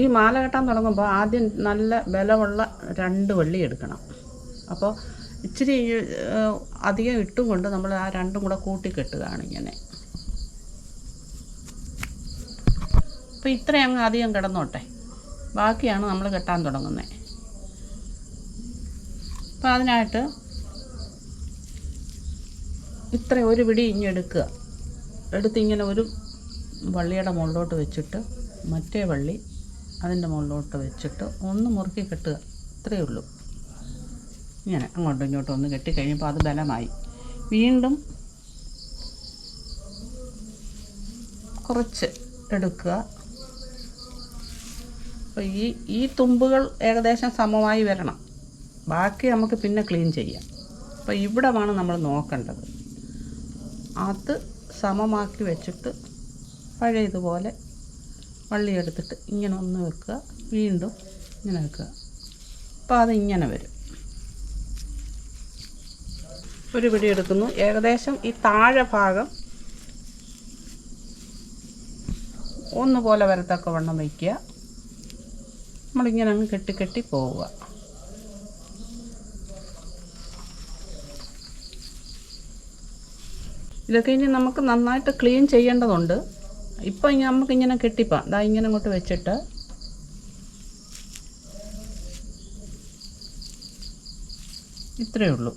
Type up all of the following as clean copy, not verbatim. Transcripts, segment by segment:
ഈ മാല കെട്ടാൻ തുടങ്ങുമ്പോൾ ആദ്യം നല്ല ബലമുള്ള 2 വള്ളി എടുക്കണം. അപ്പോൾ ഇച്ചിരി അധികം ഇട്ടുകൊണ്ട് നമ്മൾ ആ 2ഉം കൂടെ കൂട്ടി കെട്ടുകയാണ് ഇങ്ങനെ. അപ്പോൾ ഇത്രയും അങ്ങ് അധികം കിടന്നോട്ടെ, ബാക്കിയാണ് നമ്മൾ കെട്ടാൻ തുടങ്ങുന്നത്. അപ്പോൾ അതിനായിട്ട് ഇത്ര ഒരു പിടി ഇങ്ങെടുക്കുക. എടുത്തിങ്ങനെ ഒരു വള്ളിയുടെ മുകളിലോട്ട് വെച്ചിട്ട് മറ്റേ വള്ളി അതിൻ്റെ മുകളിലോട്ട് വെച്ചിട്ട് ഒന്ന് മുറുക്കി കെട്ടുക. ഇത്രയേ ഉള്ളൂ. ഇങ്ങനെ അങ്ങോട്ടും ഇങ്ങോട്ടും ഒന്ന് കെട്ടിക്കഴിഞ്ഞപ്പോൾ അത് ബലമായി. വീണ്ടും കുറച്ച് എടുക്കുക. അപ്പോൾ ഈ തുമ്പുകൾ ഏകദേശം സമമായി വരണം. ബാക്കി നമുക്ക് പിന്നെ ക്ലീൻ ചെയ്യാം. അപ്പോൾ ഇവിടമാണ് നമ്മൾ നോക്കേണ്ടത്. അത് സമമാക്കി വെച്ചിട്ട് പഴയതുപോലെ വള്ളി എടുത്തിട്ട് ഇങ്ങനെ ഒന്ന് വെക്കുക. വീണ്ടും ഇങ്ങനെ വെക്കുക. അപ്പോൾ അതിങ്ങനെ വരും. ഒരു പിടി എടുക്കുന്നു. ഏകദേശം ഈ താഴെ ഭാഗം ഒന്നുപോലെ വരത്തക്ക വണ്ണം വയ്ക്കുക. നമ്മളിങ്ങനെ അങ്ങ് കെട്ടി പോവുക. ഇതൊക്കെ ഇനി നമുക്ക് നന്നായിട്ട് ക്ലീൻ ചെയ്യേണ്ടതുണ്ട്. ഇപ്പോൾ നമുക്കിങ്ങനെ കെട്ടിപ്പാം. ദാ ഇങ്ങനെ അങ്ങോട്ട് വെച്ചിട്ട് ഇത്രയേ ഉള്ളൂ.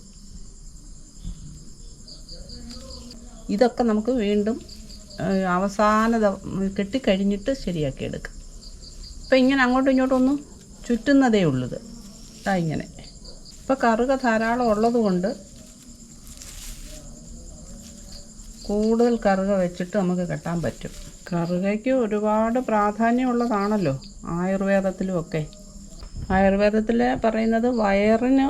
ഇതൊക്കെ നമുക്ക് വീണ്ടും അവസാന കെട്ടിക്കഴിഞ്ഞിട്ട് ശരിയാക്കി എടുക്കാം. ഇപ്പം ഇങ്ങനെ അങ്ങോട്ടും ഇങ്ങോട്ടും ഒന്ന് ചുറ്റുന്നതേ ഉള്ളത്. ദാ ഇങ്ങനെ. ഇപ്പോൾ കറുക ധാരാളം ഉള്ളത് കൊണ്ട് കൂടുതൽ കറുക വെച്ചിട്ട് നമുക്ക് കെട്ടാൻ പറ്റും. കറുകയ്ക്ക് ഒരുപാട് പ്രാധാന്യമുള്ളതാണല്ലോ ആയുർവേദത്തിലുമൊക്കെ. ആയുർവേദത്തിൽ പറയുന്നത് വയറിന്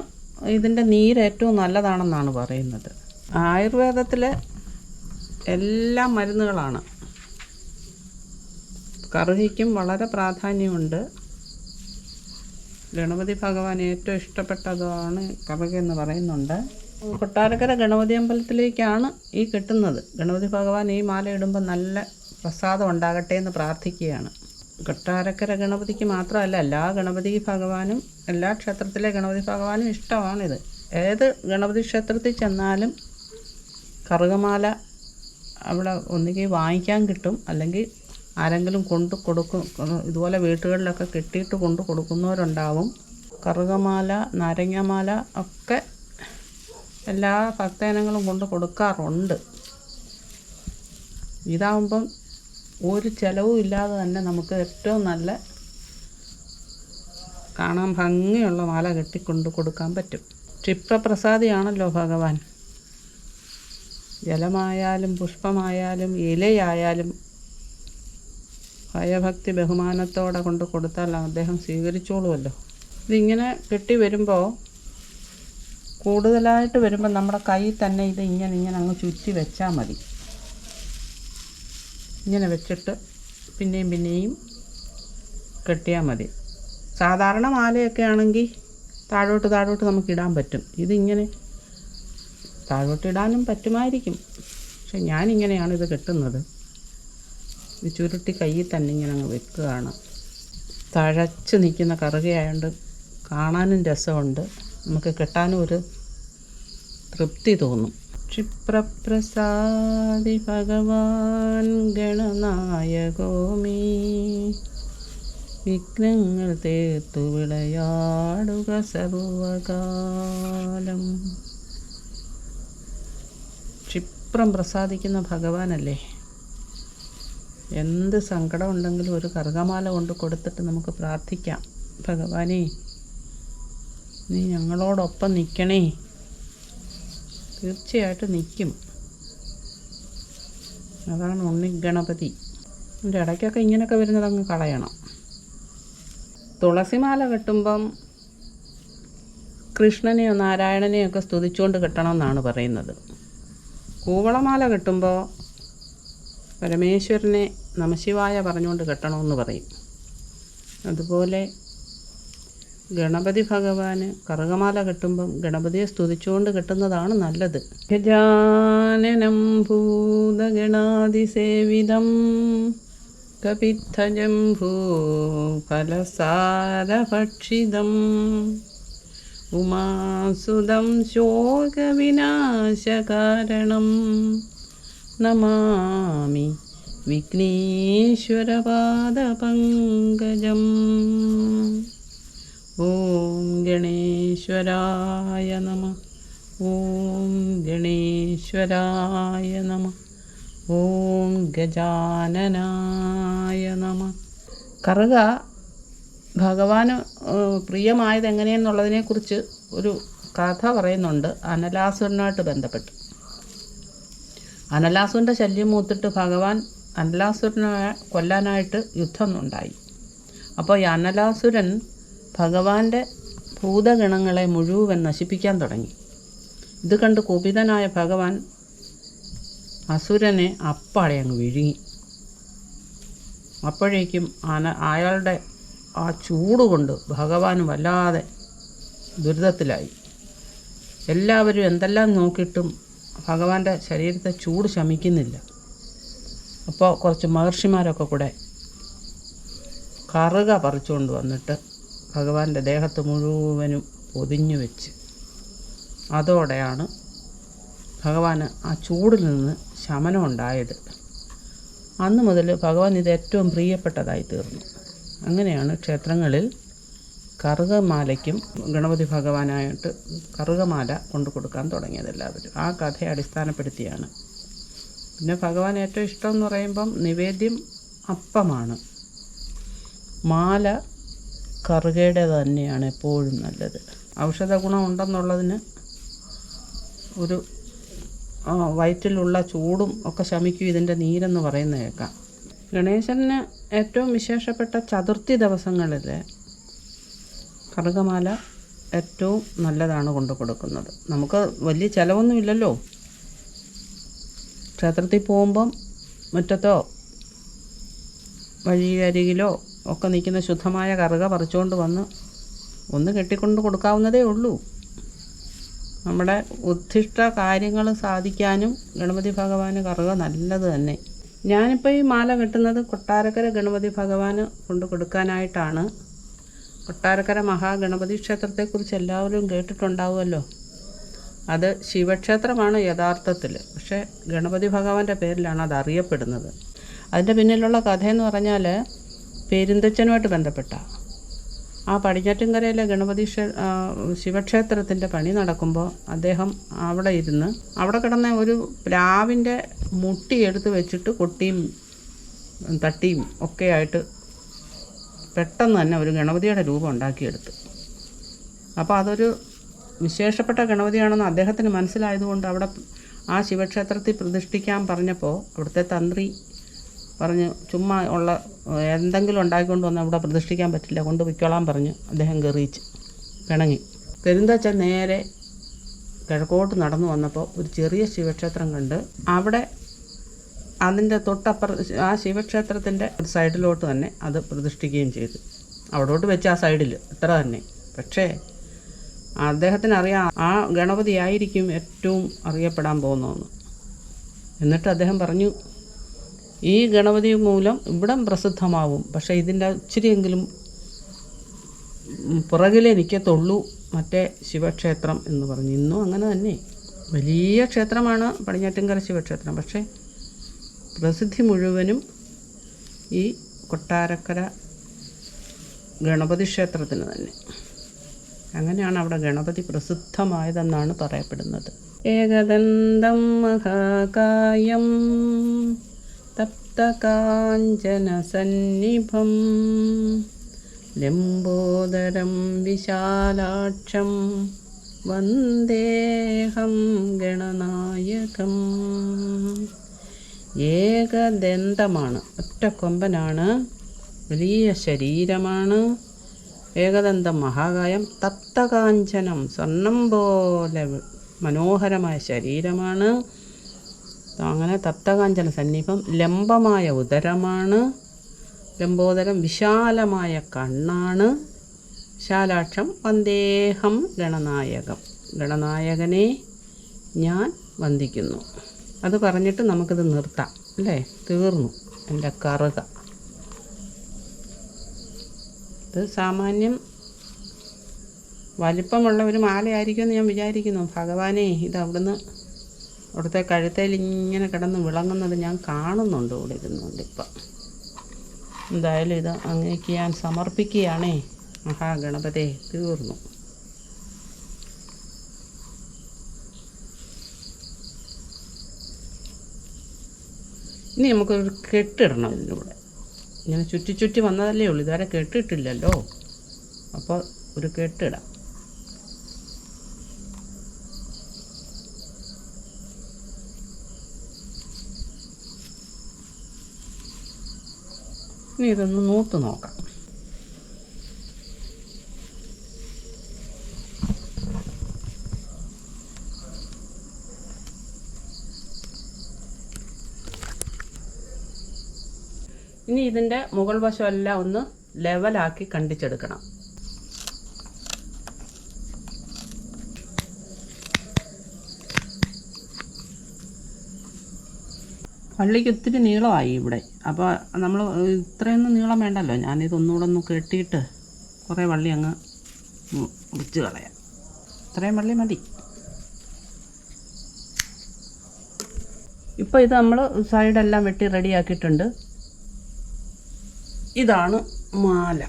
ഇതിൻ്റെ നീര് ഏറ്റവും നല്ലതാണെന്നാണ് പറയുന്നത്. ആയുർവേദത്തിൽ എല്ലാ മരുന്നുകളാണ്. കറുകയ്ക്കും വളരെ പ്രാധാന്യമുണ്ട്. ഗണപതി ഭഗവാൻ ഏറ്റവും ഇഷ്ടപ്പെട്ടതാണ് കറുക എന്ന് പറയുന്നുണ്ട്. കൊട്ടാരക്കര ഗണപതി അമ്പലത്തിലേക്കാണ് ഈ കെട്ടുന്നത്. ഗണപതി ഭഗവാൻ ഈ മാല ഇടുമ്പോൾ നല്ല പ്രസാദം ഉണ്ടാകട്ടെ എന്ന് പ്രാർത്ഥിക്കുകയാണ്. കൊട്ടാരക്കര ഗണപതിക്ക് മാത്രമല്ല, എല്ലാ ഗണപതി ഭഗവാനും, എല്ലാ ക്ഷേത്രത്തിലെ ഗണപതി ഭഗവാനും ഇഷ്ടമാണിത്. ഏത് ഗണപതി ക്ഷേത്രത്തിൽ ചെന്നാലും കറുകമാല അവിടെ ഒന്നുകിൽ വാങ്ങിക്കാൻ കിട്ടും, അല്ലെങ്കിൽ ആരെങ്കിലും കൊണ്ട് കൊടുക്കും. ഇതുപോലെ വീട്ടുകളിലൊക്കെ കെട്ടിയിട്ട് കൊണ്ട് കൊടുക്കുന്നവരുണ്ടാവും. കറുകമാല, നാരങ്ങാമാല ഒക്കെ എല്ലാ ഭക്തജനങ്ങളും കൊണ്ട് കൊടുക്കാറുണ്ട്. ഇതാകുമ്പം ഒരു ചിലവും ഇല്ലാതെ തന്നെ നമുക്ക് ഏറ്റവും നല്ല കാണാൻ ഭംഗിയുള്ള മാല കെട്ടിക്കൊണ്ട് കൊടുക്കാൻ പറ്റും. ക്ഷിപ്രപ്രസാദിയാണല്ലോ ഭഗവാൻ. ജലമായാലും പുഷ്പമായാലും ഇലയായാലും ഭയഭക്തി ബഹുമാനത്തോടെ കൊണ്ട് കൊടുത്താൽ അദ്ദേഹം സ്വീകരിച്ചോളുമല്ലോ. ഇതിങ്ങനെ കെട്ടി വരുമ്പോൾ, കൂടുതലായിട്ട് വരുമ്പോൾ നമ്മുടെ കയ്യിൽ തന്നെ ഇത് ഇങ്ങനെ അങ്ങ് ചുറ്റി വെച്ചാൽ മതി. ഇങ്ങനെ വെച്ചിട്ട് പിന്നെയും കെട്ടിയാൽ മതി. സാധാരണ മാലയൊക്കെ ആണെങ്കിൽ താഴോട്ട് നമുക്ക് ഇടാൻ പറ്റും. ഇതിങ്ങനെ താഴോട്ടിടാനും പറ്റുമായിരിക്കും, പക്ഷെ ഞാനിങ്ങനെയാണ് ഇത് കെട്ടുന്നത്. ഇത് ചുരുട്ടി കയ്യിൽ തന്നെ ഇങ്ങനെ അങ്ങ് വെക്കുകയാണ്. തഴച്ച് നിൽക്കുന്ന കറുകയായതുകൊണ്ട് കാണാനും രസമുണ്ട്, നമുക്ക് കെട്ടാനും ഒരു തൃപ്തി തോന്നും. ക്ഷിപ്രപ്രസാദി ഭഗവാൻ ഗണനായകോമീ, വിഘ്നങ്ങൾ തീർത്തു വിളയാടുക സർവകാലം. ക്ഷിപ്രം പ്രസാദിക്കുന്ന ഭഗവാനല്ലേ. എന്ത് സങ്കടം ഉണ്ടെങ്കിലും ഒരു കറുകമാല കൊണ്ട് കൊടുത്തിട്ട് നമുക്ക് പ്രാർത്ഥിക്കാം. ഭഗവാനേ, നീ ഞങ്ങളോടൊപ്പം നിൽക്കണേ. തീർച്ചയായിട്ടും നിൽക്കും. അതാണ് ഉണ്ണിഗണപതി. ഇതിൻ്റെ ഇടയ്ക്കൊക്കെ ഇങ്ങനെയൊക്കെ വരുന്നത് അങ്ങ് കളയണം. തുളസിമാല കെട്ടുമ്പം കൃഷ്ണനെയോ നാരായണനെയോ ഒക്കെ സ്തുതിച്ചുകൊണ്ട് കെട്ടണമെന്നാണ് പറയുന്നത്. കൂവളമാല കെട്ടുമ്പോൾ പരമേശ്വരനെ നമശിവായ പറഞ്ഞുകൊണ്ട് കെട്ടണമെന്ന് പറയും. അതുപോലെ ഗണപതി ഭഗവാന് കറുകമാല കെട്ടുമ്പം ഗണപതിയെ സ്തുതിച്ചുകൊണ്ട് കെട്ടുന്നതാണ് നല്ലത്. ഗജാനനം ഭൂതഗണാതിസേവിതം കപിത്തജംഭൂ ഫലസാരഭക്ഷിതം ഉമാസുതം ശോകവിനാശകാരണം നമാമി വിഘ്നേശ്വരപാദപങ്കജം. ഓം ഗണേശ്വരായ നമഃ. ഓം ഗണേശ്വരായ നമഃ. ഓം ഗജാനനായ നമഃ. കറുക ഭഗവാന് പ്രിയമായത് എങ്ങനെയെന്നുള്ളതിനെക്കുറിച്ച് ഒരു കഥ പറയുന്നുണ്ട് അനലാസുരനായിട്ട് ബന്ധപ്പെട്ട്. അനലാസുരൻ്റെ ശല്യം മൂത്തിട്ട് ഭഗവാൻ അനലാസുരനെ കൊല്ലാനായിട്ട് യുദ്ധം ഉണ്ടായി. അപ്പോൾ ഈ അനലാസുരൻ ഭഗവാന്റെ ഭൂതഗണങ്ങളെ മുഴുവൻ നശിപ്പിക്കാൻ തുടങ്ങി. ഇത് കണ്ട് കുപിതനായ ഭഗവാൻ അസുരനെ അപ്പാടെ അങ്ങ് വിഴുങ്ങി. അപ്പോഴേക്കും അയാളുടെ ആ ചൂടുകൊണ്ട് ഭഗവാൻ വല്ലാതെ ദുരിതത്തിലായി. എല്ലാവരും എന്തെല്ലാം നോക്കിയിട്ടും ഭഗവാന്റെ ശരീരത്തെ ചൂട് ശമിക്കുന്നില്ല. അപ്പോൾ കുറച്ച് മഹർഷിമാരൊക്കെ കൂടെ കറുക പറിച്ചുകൊണ്ട് വന്നിട്ട് ഭഗവാന്റെ ദേഹത്ത് മുഴുവനും പൊതിഞ്ഞു വെച്ച്, അതോടെയാണ് ഭഗവാന് ആ ചൂടിൽ നിന്ന് ശമനം ഉണ്ടായത്. അന്ന് മുതൽ ഭഗവാൻ ഇത് ഏറ്റവും പ്രിയപ്പെട്ടതായി തീർന്നു. അങ്ങനെയാണ് ക്ഷേത്രങ്ങളിൽ കറുകമാലയ്ക്കും ഗണപതി ഭഗവാനായിട്ട് കറുകമാല കൊണ്ടു കൊടുക്കാൻ തുടങ്ങിയത് എല്ലാവരും. ആ കഥയെ അടിസ്ഥാനപ്പെടുത്തിയാണ്. പിന്നെ ഭഗവാൻ ഏറ്റവും ഇഷ്ടം എന്ന് പറയുമ്പം നിവേദ്യം അപ്പമാണ്. മാല കറുകയുടെ തന്നെയാണ് എപ്പോഴും നല്ലത്. ഔഷധ ഗുണം ഉണ്ടെന്നുള്ളതിന് ഒരു വയറ്റിലുള്ള ചൂടും ഒക്കെ ശമിക്കും ഇതിൻ്റെ നീരെന്ന് പറയുന്നത് കേൾക്കാം. ഗണേശന് ഏറ്റവും വിശേഷപ്പെട്ട ചതുർത്ഥി ദിവസങ്ങളിൽ കറുകമാല ഏറ്റവും നല്ലതാണ് കൊണ്ടു കൊടുക്കുന്നത്. നമുക്ക് വലിയ ചിലവൊന്നുമില്ലല്ലോ. ക്ഷേത്രത്തിൽ പോകുമ്പം മുറ്റത്തോ വഴിയരികിലോ ഒക്കെ നിൽക്കുന്ന ശുദ്ധമായ കറുക പറിച്ചുകൊണ്ട് വന്ന് ഒന്ന് കെട്ടിക്കൊണ്ട് കൊടുക്കാവുന്നതേ ഉള്ളൂ. നമ്മുടെ ഉദ്ദിഷ്ട കാര്യങ്ങൾ സാധിക്കാനും ഗണപതി ഭഗവാന് കറുക നല്ലത് തന്നെ. ഞാനിപ്പോൾ ഈ മാല കെട്ടുന്നത് കൊട്ടാരക്കര ഗണപതി ഭഗവാന് കൊണ്ട് കൊടുക്കാനായിട്ടാണ്. കൊട്ടാരക്കര മഹാഗണപതി ക്ഷേത്രത്തെക്കുറിച്ച് എല്ലാവരും കേട്ടിട്ടുണ്ടാവുമല്ലോ. അത് ശിവക്ഷേത്രമാണ് യഥാർത്ഥത്തിൽ. പക്ഷേ ഗണപതി ഭഗവാന്റെ പേരിലാണ് അത് അറിയപ്പെടുന്നത്. അതിൻ്റെ പിന്നിലുള്ള കഥയെന്ന് പറഞ്ഞാൽ പെരുന്തച്ഛനുമായിട്ട് ബന്ധപ്പെട്ട ആ പടിഞ്ഞാറ്റിൻകരയിലെ ഗണപതി ശിവക്ഷേത്രത്തിൻ്റെ പണി നടക്കുമ്പോൾ അദ്ദേഹം അവിടെ ഇരുന്ന് അവിടെ കിടന്ന ഒരു പ്ലാവിൻ്റെ മുട്ടി എടുത്ത് വെച്ചിട്ട് കൊട്ടിയും തട്ടിയും ഒക്കെ ആയിട്ട് പെട്ടെന്ന് തന്നെ ഒരു ഗണപതിയുടെ രൂപം ഉണ്ടാക്കിയെടുത്തു. അപ്പോൾ അതൊരു വിശേഷപ്പെട്ട ഗണപതിയാണെന്ന് അദ്ദേഹത്തിന് മനസ്സിലായതുകൊണ്ട് അവിടെ ആ ശിവക്ഷേത്രത്തിൽ പ്രതിഷ്ഠിക്കാൻ പറഞ്ഞപ്പോൾ അവിടുത്തെ തന്ത്രി പറഞ്ഞ് ചുമ്മാ ഉള്ള എന്തെങ്കിലും ഉണ്ടാക്കിക്കൊണ്ട് വന്ന് അവിടെ പ്രതിഷ്ഠിക്കാൻ പറ്റില്ല, കൊണ്ട് പൊയ്ക്കോളാൻ പറഞ്ഞ് അദ്ദേഹം കയറിയിച്ച് പിണങ്ങി. പെരുന്തച്ഛൻ നേരെ കിഴക്കോട്ട് നടന്നു വന്നപ്പോൾ ഒരു ചെറിയ ശിവക്ഷേത്രം കണ്ട് അവിടെ അതിൻ്റെ ആ ശിവക്ഷേത്രത്തിൻ്റെ ഒരു സൈഡിലോട്ട് തന്നെ അത് പ്രതിഷ്ഠിക്കുകയും ചെയ്തു. അവിടോട്ട് വെച്ച് ആ സൈഡിൽ ഇത്ര തന്നെ. പക്ഷേ അദ്ദേഹത്തിനറിയാം ആ ഗണപതി ആയിരിക്കും ഏറ്റവും അറിയപ്പെടാൻ പോകുന്നതെന്ന്. എന്നിട്ട് അദ്ദേഹം പറഞ്ഞു, ഈ ഗണപതി മൂലം ഇവിടം പ്രസിദ്ധമാവും, പക്ഷേ ഇതിൻ്റെ ഇച്ചിരിയെങ്കിലും പുറകിലേ നിൽക്കത്തുള്ളൂ മറ്റേ ശിവക്ഷേത്രം എന്ന് പറഞ്ഞു. ഇന്നും അങ്ങനെ തന്നെ വലിയ ക്ഷേത്രമാണ് പടിഞ്ഞാറ്റിൻകര ശിവക്ഷേത്രം. പക്ഷേ പ്രസിദ്ധി മുഴുവനും ഈ കൊട്ടാരക്കര ഗണപതി ക്ഷേത്രത്തിന് തന്നെ. അങ്ങനെയാണ് അവിടെ ഗണപതി പ്രസിദ്ധമായതെന്നാണ് പറയപ്പെടുന്നത്. ഏകദന്തം മഹാകായം തപ്തകാഞ്ചനസന്നിഭം ലംബോദരം വിശാലാക്ഷം വന്ദേഹം ഗണനായകം. ഏകദന്തമാണ്, ഒറ്റക്കൊമ്പനാണ്, വലിയ ശരീരമാണ്. ഏകദന്തം മഹാകായം, തപ്തകാഞ്ചനം സ്വർണം പോലെ മനോഹരമായ ശരീരമാണ്. അങ്ങനെ തപ്തകാഞ്ചന സന്നിഭം, ലംബമായ ഉദരമാണ്, ലംബോദരം വിശാലമായ കണ്ണാണ്, വിശാലാക്ഷം വന്ദേഹം ഗണനായകം, ഗണനായകനെ ഞാൻ വന്ദിക്കുന്നു. അത് പറഞ്ഞിട്ട് നമുക്കിത് നിർത്താം അല്ലേ. തീർന്നു എൻ്റെ കറുക. ഇത് സാമാന്യം വലിപ്പമുള്ള ഒരു മാലയായിരിക്കുമെന്ന് ഞാൻ വിചാരിക്കുന്നു. ഭഗവാനെ, ഇത് അവിടുത്തെ കഴുത്തേൽ ഇങ്ങനെ കിടന്ന് വിളങ്ങുന്നത് ഞാൻ കാണുന്നുണ്ട്, ഇവിടെ ഇരുന്നുണ്ട് ഇപ്പം. എന്തായാലും ഇത് അങ്ങേക്ക് ഞാൻ സമർപ്പിക്കുകയാണേ. മഹാഗണപതേ, തീർന്നു. ഇനി നമുക്കൊരു കെട്ടിടണം ഇതിലൂടെ. ഇങ്ങനെ ചുറ്റി ചുറ്റി വന്നതല്ലേ ഉള്ളൂ, ഇതുവരെ കെട്ടിട്ടില്ലല്ലോ. അപ്പോൾ ഒരു കെട്ടിടാം. ഇനി ഇതൊന്ന് നൂത്ത് നോക്കാം. ഇനി ഇതിൻ്റെ മുകൾ വശമെല്ലാം ഒന്ന് ലെവലാക്കി കണ്ടിച്ചെടുക്കണം. പള്ളിക്ക് ഒത്തിരി നീളമായി ഇവിടെ. അപ്പോൾ നമ്മൾ ഇത്രയൊന്നും നീളം വേണ്ടല്ലോ. ഞാനിതൊന്നുകൂടെ ഒന്ന് കെട്ടിയിട്ട് കുറേ വള്ളി അങ്ങ് മുറിച്ച് കളയാം. ഇത്രയും വള്ളി മതി. ഇപ്പോൾ ഇത് നമ്മൾ സൈഡെല്ലാം വെട്ടി റെഡിയാക്കിയിട്ടുണ്ട്. ഇതാണ് മാല.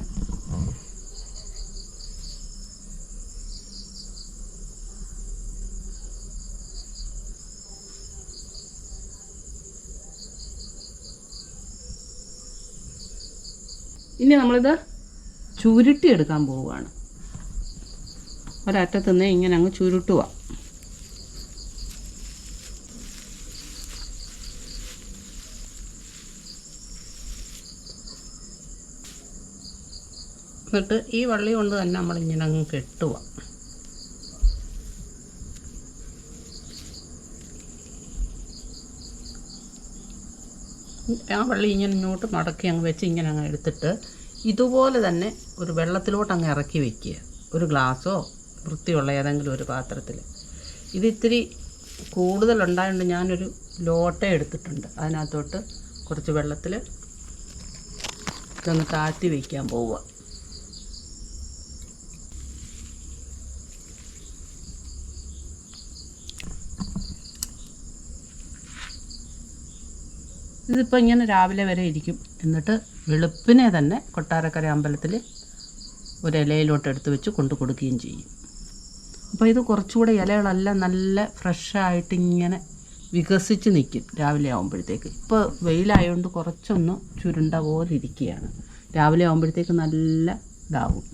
ഇനി നമ്മളിത് ചുരുട്ടിയെടുക്കാൻ പോവുകയാണ്. ഒരറ്റത്തു നിന്ന് ഇങ്ങനെ അങ്ങ് ചുരുട്ടുക. എന്നിട്ട് ഈ വള്ളി കൊണ്ട് തന്നെ നമ്മളിങ്ങനെ അങ്ങ് കെട്ടുക. ആ വള്ളി ഇങ്ങനെ ഇങ്ങോട്ട് മടക്കി അങ്ങ് വെച്ച് ഇങ്ങനെ അങ്ങ് എടുത്തിട്ട് ഇതുപോലെ തന്നെ ഒരു വെള്ളത്തിലോട്ട് അങ്ങ് ഇറക്കി വയ്ക്കുക. ഒരു ഗ്ലാസ്സോ വൃത്തിയുള്ള ഏതെങ്കിലും ഒരു പാത്രത്തിൽ. ഇത് ഇത്തിരി കൂടുതലുണ്ടായതുകൊണ്ട് ഞാനൊരു ലോട്ട എടുത്തിട്ടുണ്ട്. അതിനകത്തോട്ട് കുറച്ച് വെള്ളത്തിൽ ഇതൊന്ന് താഴ്ത്തി വയ്ക്കാൻ പോവുക. ഇതിപ്പോൾ ഇങ്ങനെ രാവിലെ വരെ ഇരിക്കും. എന്നിട്ട് വെളുപ്പിനെ തന്നെ കൊട്ടാരക്കര അമ്പലത്തിൽ ഒരു ഇലയിലോട്ട് എടുത്ത് വെച്ച് കൊണ്ടു കൊടുക്കുകയും ചെയ്യും. അപ്പോൾ ഇത് കുറച്ചുകൂടെ ഇലകളെല്ലാം നല്ല ഫ്രഷായിട്ട് ഇങ്ങനെ വികസിച്ച് നിൽക്കും രാവിലെ ആകുമ്പോഴത്തേക്ക്. ഇപ്പോൾ വെയിലായതുകൊണ്ട് കുറച്ചൊന്ന് ചുരുണ്ട പോലെ ഇരിക്കുകയാണ്. രാവിലെ ആകുമ്പോഴത്തേക്ക് നല്ല ഇതാവും.